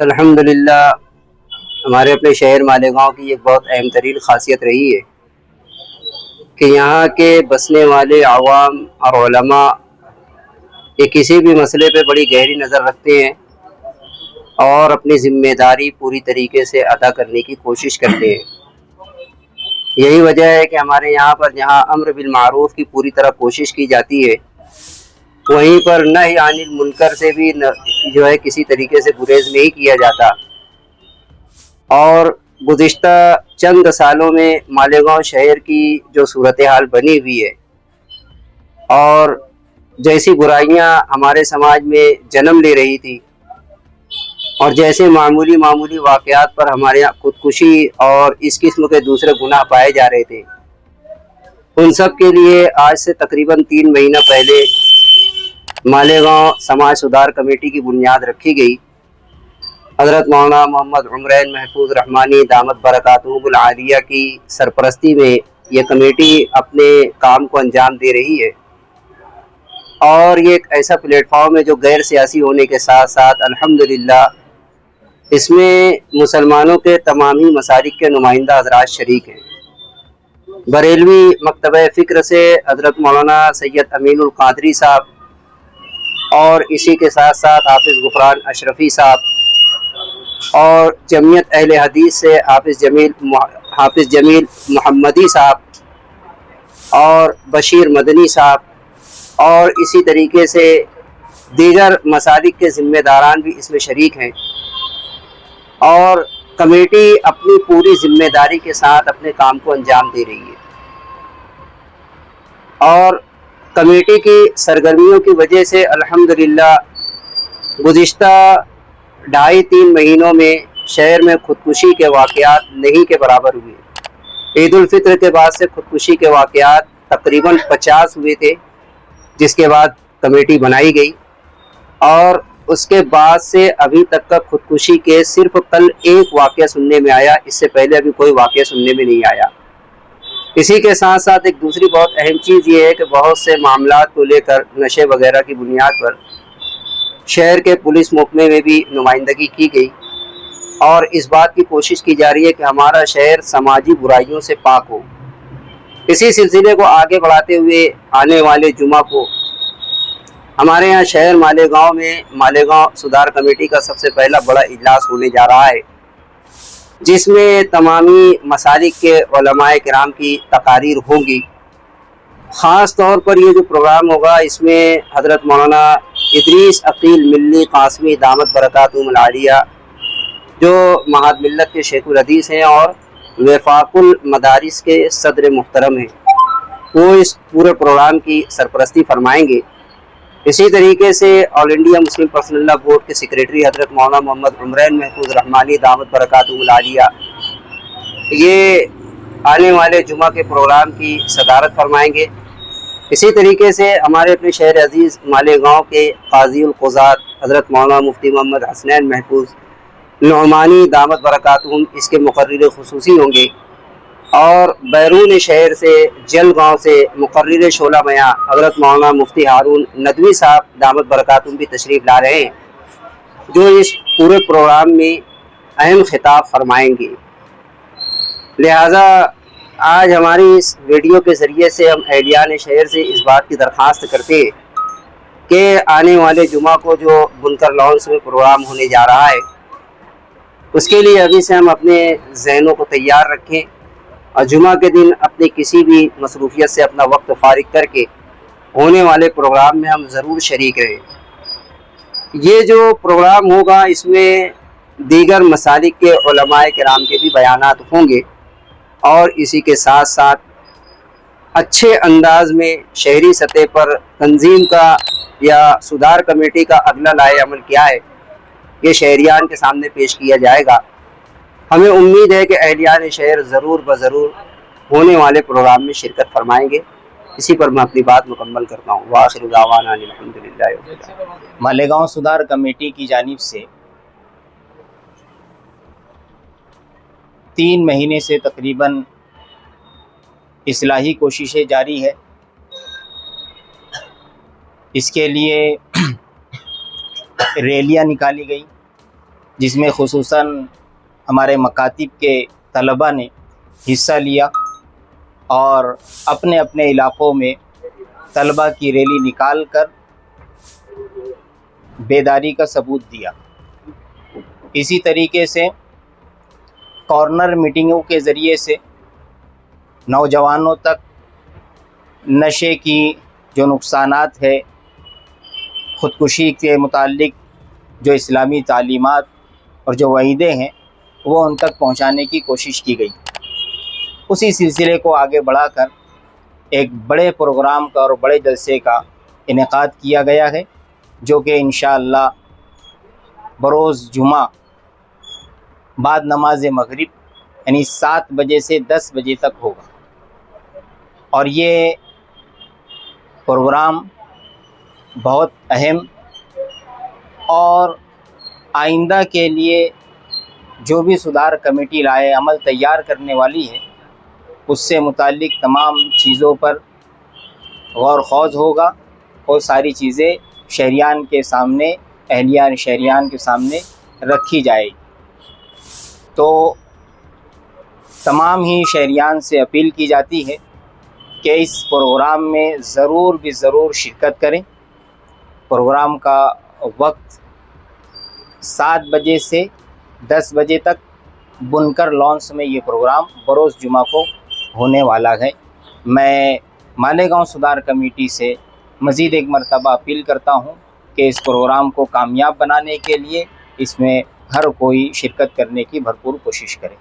الحمدللہ ہمارے اپنے شہر مالیگاؤں کی ایک بہت اہم ترین خاصیت رہی ہے کہ یہاں کے بسنے والے عوام اور علماء یہ کسی بھی مسئلے پہ بڑی گہری نظر رکھتے ہیں اور اپنی ذمہ داری پوری طریقے سے ادا کرنے کی کوشش کرتے ہیں۔ یہی وجہ ہے کہ ہمارے یہاں پر جہاں امر بالمعروف کی پوری طرح کوشش کی جاتی ہے، وہیں پر نہی عن المنکر سے بھی کسی طریقے سے گریز نہیں کیا جاتا۔ اور گزشتہ چند سالوں میں مالیگاؤں شہر کی جو صورتحال بنی ہوئی ہے اور جیسی برائیاں ہمارے سماج میں جنم لے رہی تھی اور جیسے معمولی واقعات پر ہمارے یہاں خودکشی اور اس قسم کے دوسرے گناہ پائے جا رہے تھے، ان سب کے لیے آج سے تقریباً 3 مہینہ پہلے مالیگاؤں سماج سدھار کمیٹی کی بنیاد رکھی گئی۔ حضرت مولانا محمد عمرین محفوظ رحمانی دامت برکاتہم العالیہ کی سرپرستی میں یہ کمیٹی اپنے کام کو انجام دے رہی ہے، اور یہ ایک ایسا پلیٹ فارم ہے جو غیر سیاسی ہونے کے ساتھ ساتھ الحمدللہ اس میں مسلمانوں کے تمامی مسالک کے نمائندہ حضرات شریک ہیں۔ بریلوی مکتبہ فکر سے حضرت مولانا سید امین القادری صاحب، اور اسی کے ساتھ ساتھ حافظ غفران اشرفی صاحب، اور جمعیت اہل حدیث سے حافظ جمیل محمدی صاحب اور بشیر مدنی صاحب، اور اسی طریقے سے دیگر مسالک کے ذمہ داران بھی اس میں شریک ہیں۔ اور کمیٹی اپنی پوری ذمہ داری کے ساتھ اپنے کام کو انجام دے رہی ہے، اور کمیٹی کی سرگرمیوں کی وجہ سے الحمدللہ گزشتہ 2.5-3 مہینوں میں شہر میں خودکشی کے واقعات نہیں کے برابر ہوئے۔ عید الفطر کے بعد سے خودکشی کے واقعات تقریباً 50 ہوئے تھے، جس کے بعد کمیٹی بنائی گئی، اور اس کے بعد سے ابھی تک کا خودکشی کے صرف کل ایک واقعہ سننے میں آیا، اس سے پہلے ابھی کوئی واقعہ سننے میں نہیں آیا۔ اسی کے ساتھ ساتھ ایک دوسری بہت اہم چیز یہ ہے کہ بہت سے معاملات کو لے کر نشے وغیرہ کی بنیاد پر شہر کے پولیس محکمے میں بھی نمائندگی کی گئی، اور اس بات کی کوشش کی جا رہی ہے کہ ہمارا شہر سماجی برائیوں سے پاک ہو۔ اسی سلسلے کو آگے بڑھاتے ہوئے آنے والے جمعہ کو ہمارے یہاں شہر مالیگاؤں میں مالیگاؤں سدھار کمیٹی کا سب سے پہلا بڑا اجلاس ہونے جا رہا ہے، جس میں تمامی مسالک کے علماء کرام کی تقاریر ہوں گی۔ خاص طور پر یہ جو پروگرام ہوگا، اس میں حضرت مولانا ادریس عقیل ملی قاسمی دامت برکاتہم العالیہ، جو مہاد ملت کے شیخ الحدیث ہیں اور وفاق المدارس کے صدر محترم ہیں، وہ اس پورے پروگرام کی سرپرستی فرمائیں گے۔ اسی طریقے سے آل انڈیا مسلم پرسنل لا بورڈ کے سیکریٹری حضرت مولانا محمد عمرین محفوظ رحمانی دامت برکاتہم العالیہ یہ آنے والے جمعہ کے پروگرام کی صدارت فرمائیں گے۔ اسی طریقے سے ہمارے اپنے شہر عزیز مالیگاؤں کے قاضی القضات حضرت مولانا مفتی محمد حسنین محفوظ نعمانی دامت برکاتہم اس کے مقرر خصوصی ہوں گے، اور بیرون شہر سے جلگاؤں سے مقرر شعلہ میاں حضرت مولانا مفتی ہارون ندوی صاحب دامت برکاتہم بھی تشریف لا رہے ہیں، جو اس پورے پروگرام میں اہم خطاب فرمائیں گے۔ لہذا آج ہماری اس ویڈیو کے ذریعے سے ہم اہلیان شہر سے اس بات کی درخواست کرتے ہیں کہ آنے والے جمعہ کو جو بنکر لانس میں پروگرام ہونے جا رہا ہے، اس کے لیے ابھی سے ہم اپنے ذہنوں کو تیار رکھیں، اور جمعہ کے دن اپنی کسی بھی مصروفیت سے اپنا وقت فارغ کر کے ہونے والے پروگرام میں ہم ضرور شریک رہیں۔ یہ جو پروگرام ہوگا، اس میں دیگر مسالک کے علماء کرام کے بھی بیانات ہوں گے، اور اسی کے ساتھ ساتھ اچھے انداز میں شہری سطح پر تنظیم کا یا سدھار کمیٹی کا اگلا لائحہ عمل کیا ہے، یہ شہریان کے سامنے پیش کیا جائے گا۔ ہمیں امید ہے کہ اہلیان شہر ضرور بضرور ہونے والے پروگرام میں شرکت فرمائیں گے۔ اسی پر میں اپنی بات مکمل کرتا ہوں۔ وآخر دعوانا ان الحمدللہ رب العالمین۔ مالیگاؤں سدھار کمیٹی کی جانب سے 3 مہینے سے تقریباً اصلاحی کوششیں جاری ہے۔ اس کے لیے ریلیاں نکالی گئی، جس میں خصوصاً ہمارے مکاتب کے طلباء نے حصہ لیا اور اپنے اپنے علاقوں میں طلباء کی ریلی نکال کر بیداری کا ثبوت دیا۔ اسی طریقے سے کارنر میٹنگوں کے ذریعے سے نوجوانوں تک نشے کی جو نقصانات ہے، خودکشی کے متعلق جو اسلامی تعلیمات اور جو وعیدیں ہیں وہ ان تک پہنچانے کی کوشش کی گئی۔ اسی سلسلے کو آگے بڑھا کر ایک بڑے پروگرام کا اور بڑے جلسے کا انعقاد کیا گیا ہے، جو کہ انشاءاللہ بروز جمعہ بعد نماز مغرب یعنی 7 بجے سے 10 بجے تک ہوگا۔ اور یہ پروگرام بہت اہم اور آئندہ کے لیے جو بھی سدھار کمیٹی رائے عمل تیار کرنے والی ہے اس سے متعلق تمام چیزوں پر غور و خوض ہوگا اور ساری چیزیں شہریان کے سامنے، اہلیان شہریان کے سامنے رکھی جائے گی۔ تو تمام ہی شہریان سے اپیل کی جاتی ہے کہ اس پروگرام میں ضرور بھی ضرور شرکت کریں۔ پروگرام کا وقت 7 بجے سے 10 بجے تک بنکر لانس میں یہ پروگرام بروز جمعہ کو ہونے والا ہے۔ میں مالیگاؤں سدھار کمیٹی سے مزید ایک مرتبہ اپیل کرتا ہوں کہ اس پروگرام کو کامیاب بنانے کے لیے اس میں ہر کوئی شرکت کرنے کی بھرپور کوشش کرے۔